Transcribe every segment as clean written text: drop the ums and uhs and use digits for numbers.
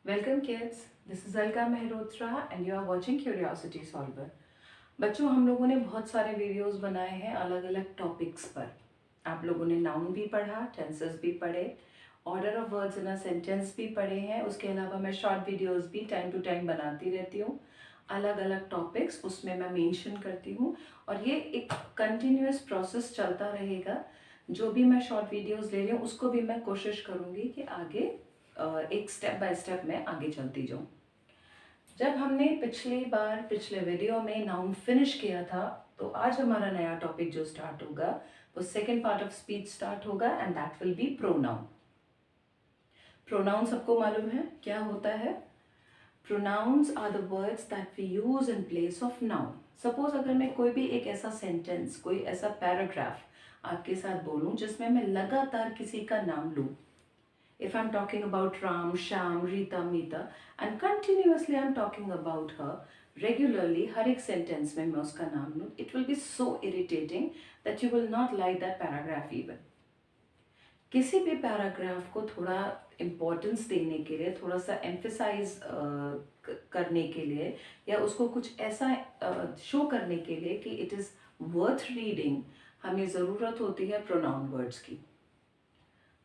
Welcome kids, this is Alka Mehrotra and you are watching Curiosity Solver. बच्चों हम लोगों ने बहुत सारे वीडियोस बनाए हैं अलग अलग टॉपिक्स पर. आप लोगों ने नाउन भी पढ़ा, टेंसेस भी पढ़े, order of words in a sentence भी पढ़े हैं. उसके अलावा मैं शॉर्ट वीडियोस भी टाइम टू टाइम बनाती रहती हूँ. अलग अलग टॉपिक्स उसमें मैं मेंशन करती हूँ और ये एक कंटिन्यूअस प्रोसेस चलता रहेगा. जो भी मैं शॉर्ट वीडियोस ले रही हूँ उसको भी मैं कोशिश करूँगी कि आगे एक स्टेप बाय स्टेप में आगे चलती जाऊँ. जब हमने पिछले वीडियो में नाउन फिनिश किया था तो आज हमारा नया टॉपिक जो स्टार्ट होगा वो second part of speech start होगा and that will be pronoun. Pronoun सबको मालूम है क्या होता है. Pronouns are the words that we use in place of noun. Suppose अगर मैं कोई भी एक ऐसा सेंटेंस, कोई ऐसा पैराग्राफ आपके साथ बोलूं जिसमें मैं लगातार किसी का नाम लूं. If I'm talking about Ram, Sham, Rita, Meeta and continuously I'm talking about her regularly, हर एक sentence में मैं उसका नाम लूँ, it will be so irritating that you will not like that paragraph even. किसी भी पैराग्राफ को थोड़ा इम्पोर्टेंस देने के लिए, थोड़ा सा एम्फेसाइज करने के लिए या उसको कुछ ऐसा शो करने के लिए कि इट इज़ वर्थ रीडिंग, हमें ज़रूरत होती है प्रोनाउन वर्ड्स की.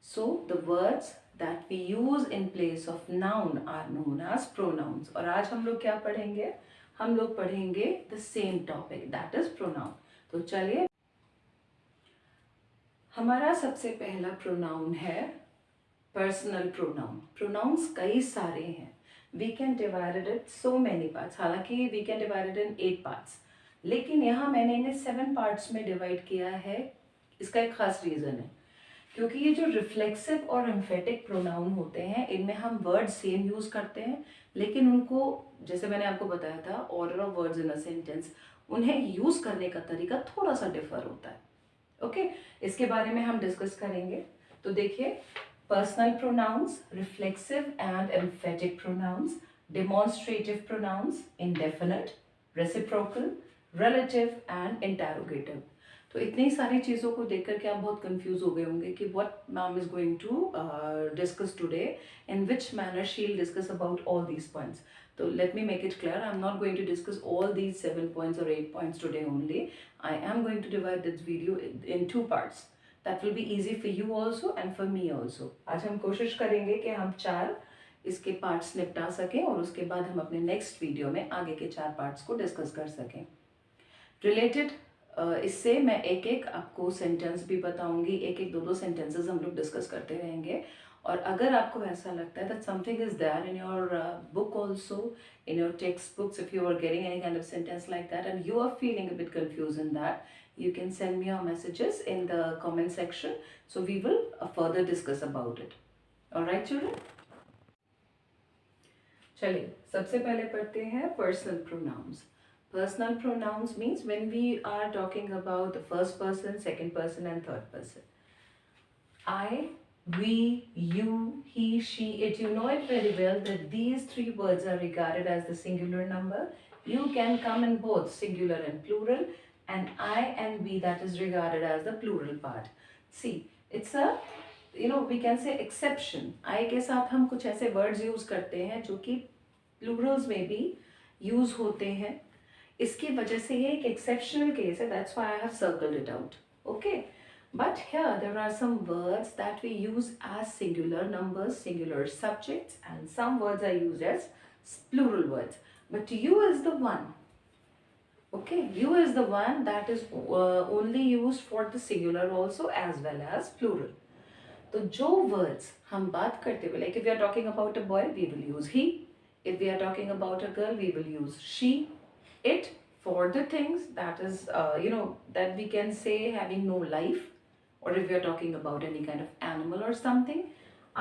So the words that we use in place of noun are known as pronouns. और आज हम लोग क्या पढ़ेंगे? हम लोग पढ़ेंगे the same topic, that is pronoun. तो चलिए, हमारा सबसे पहला प्रोनाउन है पर्सनल प्रोनाउन. प्रोनाउंस कई सारे हैं. We can divide it in so many parts. हालांकि we can divide it in 8 parts. लेकिन यहाँ मैंने इन्हें 7 parts में डिवाइड किया है. इसका एक खास रीज़न है क्योंकि ये जो रिफ्लेक्सिव और एम्फेटिक प्रोनाउन होते हैं इनमें हम वर्ड सेम यूज़ करते हैं लेकिन उनको, जैसे मैंने आपको बताया था, order of words in a sentence, उन्हें यूज़ करने का तरीका थोड़ा सा डिफर होता है. ओके, इसके बारे में हम डिस्कस करेंगे. तो देखिए, personal pronouns, reflexive and emphatic pronouns, demonstrative pronouns, indefinite, reciprocal, relative and interrogative. तो इतनी सारी चीज़ों को देख करके आप बहुत कंफ्यूज हो गए होंगे कि what ma'am is going to discuss today, in which manner she will discuss about all these points. तो let me make it clear, I am not going to discuss all these 7 points or 8 points today only. I am going to divide this video in 2 parts. That will be easy for you also and for me also. आज हम कोशिश करेंगे कि हम 4 इसके parts निपटा सकें और उसके बाद हम अपने नेक्स्ट वीडियो में आगे के 4 पार्ट्स को डिस्कस कर सकें. रिलेटेड इससे मैं एक एक आपको सेंटेंस भी बताऊंगी, एक एक दो सेंटेंसेस हम लोग डिस्कस करते रहेंगे. और अगर आपको ऐसा लगता है that something is there in your book also, in your textbooks, if you are getting any kind of sentence like that and you are feeling a bit confuse in that, you can send me your messages in the comment section, so we will further discuss about it. All right children, चलिए सबसे पहले पढ़ते हैं personal pronouns. Personal pronouns means when we are talking about the first person, second person and third person. I, we, you, he, she, it. You know it very well that these 3 words are regarded as the singular number. You can come in both singular and plural, and I and we, that is regarded as the plural part. See, it's a, we can say exception. I के साथ हम कुछ ऐसे words use करते हैं जो कि plurals में भी use होते हैं. इसकी वजह से ये एक एक्सेप्शनल केस है, that's why I have circled it out. Okay, but here there are some words that we use as singular numbers, singular subjects, and some words are used as plural words. But you is the one, okay, you is the one that is only used for the singular also as well as plural. तो जो words हम बात करते हुए, like if we are talking about a boy we will use he, if we are talking about a girl we will use she, it, for the things that is that we can say having no life, or if we are talking about any kind of animal or something.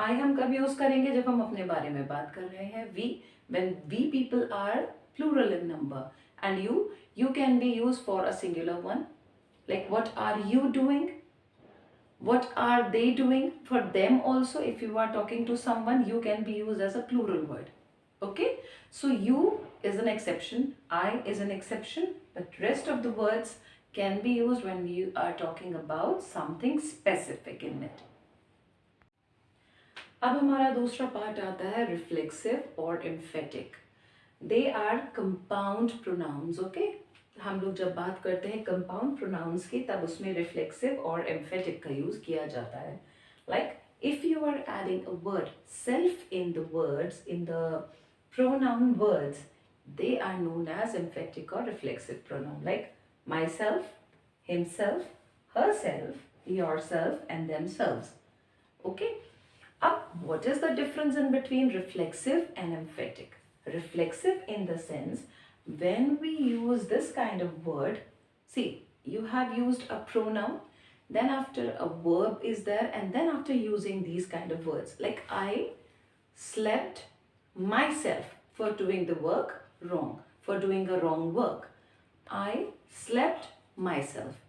I हम कब use करेंगे? जब हम अपने बारे में बात कर रहे हैं. We, when we people are plural in number, and you can be used for a singular one, like what are you doing, what are they doing. For them also, if you are talking to someone, you can be used as a plural word. Okay, so you is an exception, I is an exception, but rest of the words can be used when you are talking about something specific in it. अब हमारा दूसरा part आता है reflexive और emphatic. They are compound pronouns. Okay, हम लोग जब बात करते हैं कंपाउंड प्रोनाउंस की तब उसमें रिफ्लेक्सिव और एम्फेटिक का यूज किया जाता है. Like if you are adding a word self in the words, in the pronoun words, they are known as emphatic or reflexive pronoun, like myself, himself, herself, yourself and themselves. Okay, what is the difference in between reflexive and emphatic? Reflexive in the sense, when we use this kind of word, see, you have used a pronoun, then after a verb is there, and then after using these kind of words, like I slept myself for doing the work wrong, for doing a wrong work. I slept myself.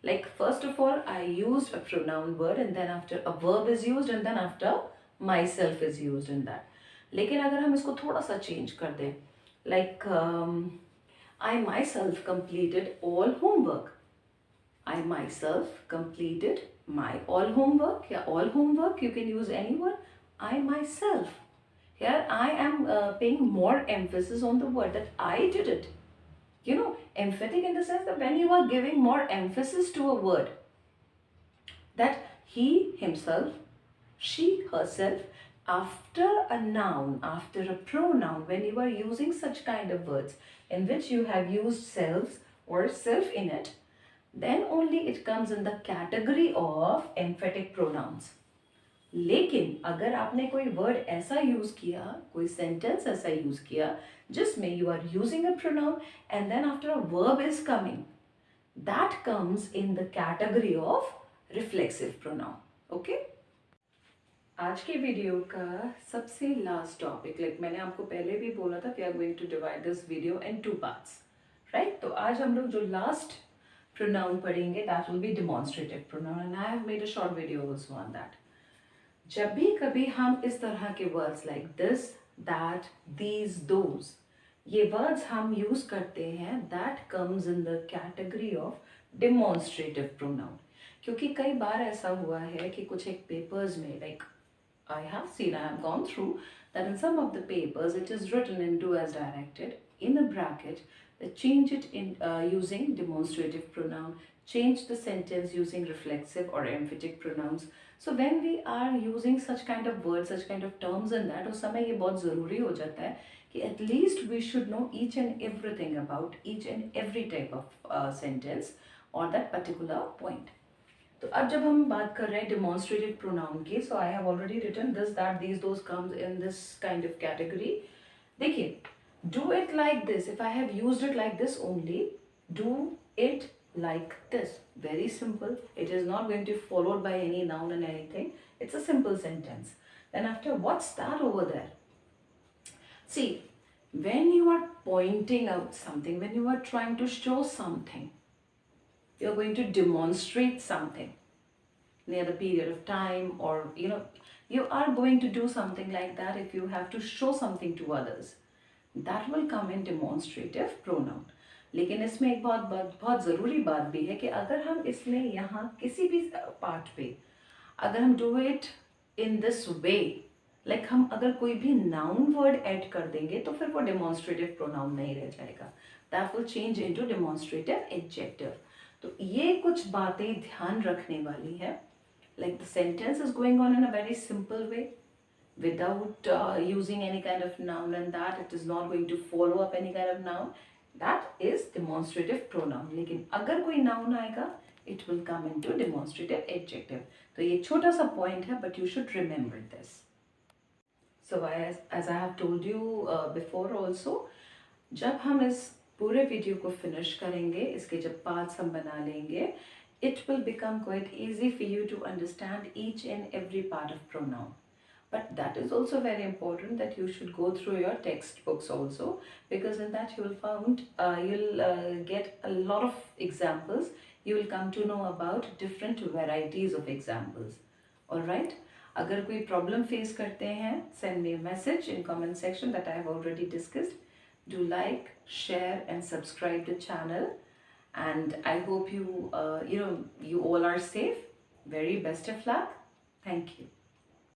Like first of all, I used a pronoun word and then after a verb is used and then after myself is used in that. लेकिन अगर हम इसको थोड़ा सा change कर दें, like I myself completed all homework. I myself completed my all homework. Yeah, all homework, you can use any word. I myself. Here I am paying more emphasis on the word that I did it. You know, emphatic in the sense that when you are giving more emphasis to a word, that he himself, she herself, after a noun, after a pronoun, when you are using such kind of words in which you have used selves or self in it, then only it comes in the category of emphatic pronouns. लेकिन अगर आपने कोई word ऐसा use किया, कोई sentence ऐसा use किया जिसमें you are using a pronoun and then after a verb is coming, that comes in the category of reflexive pronoun. Okay, आज के वीडियो का सबसे लास्ट टॉपिक, लाइक मैंने आपको पहले भी बोला था, we are going to divide this video in 2 parts, right. तो आज हम लोग जो लास्ट प्रोनाउन पढ़ेंगे that will be demonstrative pronoun and I have made a short video also on that. जब भी कभी हम इस तरह के words like this, that, these, those, ये वर्ड्स हम यूज करते हैं, that comes in the category of demonstrative pronoun. क्योंकि कई बार ऐसा हुआ है कि कुछ एक पेपर्स में, like I have seen, I have gone through that in some of the papers it is written in do as directed in a bracket. They change it in using demonstrative pronoun, change the sentence using reflexive or emphatic pronouns. So when we are using such kind of words, such kind of terms in that, उस समय ये बहुत ज़रूरी हो जाता है कि at least we should know each and everything about each and every type of sentence or that particular point. तो अब जब हम बात कर रहे हैं डिमॉन्स्ट्रेटिव प्रोनाउन की, so I have already written this, that, these, those comes in this kind of category. देखिए, do it like this, if I have used it like this only, do it like this, very simple. It is not going to be followed by any noun and anything. It's a simple sentence. Then after, what's that over there? See, when you are pointing out something, when you are trying to show something, you're going to demonstrate something near the period of time, or you are going to do something like that. If you have to show something to others, that will come in demonstrative pronoun. लेकिन इसमें एक बहुत ज़रूरी बात भी है कि अगर हम इसमें यहाँ किसी भी पार्ट पे अगर हम do it in this way, like हम अगर कोई भी नाउन वर्ड ऐड कर देंगे तो फिर वो डेमोन्स्ट्रेटिव प्रोनाउन नहीं रह जाएगा. That will change into demonstrative adjective. तो ये कुछ बातें ध्यान रखने वाली है. Like the sentence is going on in a very simple way without using any kind of noun, and that it is not going to follow up any kind of noun. That is demonstrative pronoun. लेकिन अगर कोई noun आएगा, it will come into demonstrative adjective. तो ये छोटा सा point है, but you should remember this. So as I have told you before also, जब हम इस पूरे वीडियो को फिनिश करेंगे, इसके जब पार्ट्स हम बना लेंगे, it will become quite easy for you to understand each and every part of pronoun. But that is also very important that you should go through your textbooks also, because in that you will found you'll get a lot of examples. You will come to know about different varieties of examples. All right. अगर कोई problem face करते हैं, send me a message in comment section that I have already discussed. Do like, share and subscribe the channel. And I hope you all are safe. Very best of luck. Thank you.